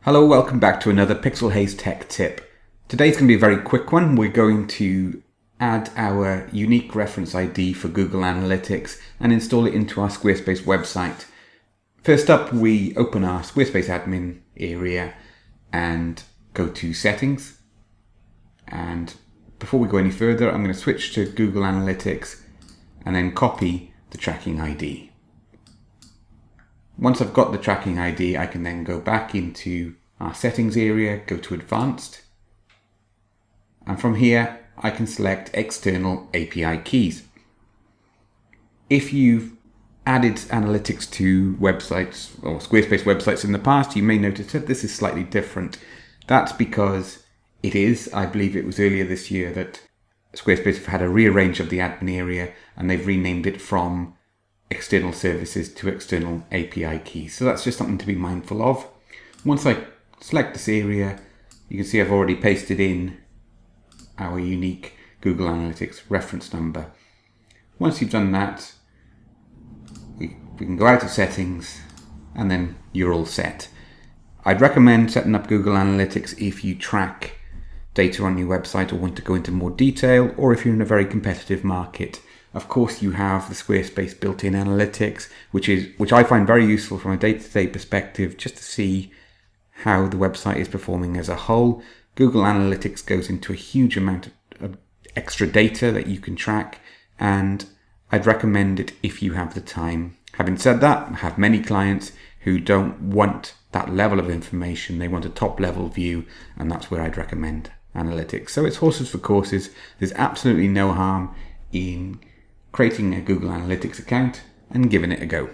Hello, welcome back to another Pixel Haze Tech tip. Today's going to be a very quick one. We're going to add our unique reference ID for Google Analytics and install it into our Squarespace website. First up, we open our Squarespace admin area and go to Settings. And before we go any further, I'm going to switch to Google Analytics and then copy the tracking ID. Once I've got the tracking ID, I can then go back into our settings area, go to Advanced, and from here I can select External API Keys. If you've added analytics to websites or Squarespace websites in the past, you may notice that this is slightly different. That's because it is, I believe it was earlier this year that Squarespace have had a rearrange of the admin area and they've renamed it from external services to external API keys. So that's just something to be mindful of. Once I select this area, you can see I've already pasted in our unique Google Analytics reference number. Once you've done that, we can go out of settings and then you're all set. I'd recommend setting up Google Analytics if you track data on your website or want to go into more detail, or if you're in a very competitive market. Of course, you have the Squarespace built-in analytics, which I find very useful from a day-to-day perspective, just to see how the website is performing as a whole. Google Analytics goes into a huge amount of extra data that you can track, and I'd recommend it if you have the time. Having said that, I have many clients who don't want that level of information. They want a top-level view, and that's where I'd recommend analytics. So it's horses for courses. There's absolutely no harm in creating a Google Analytics account and giving it a go.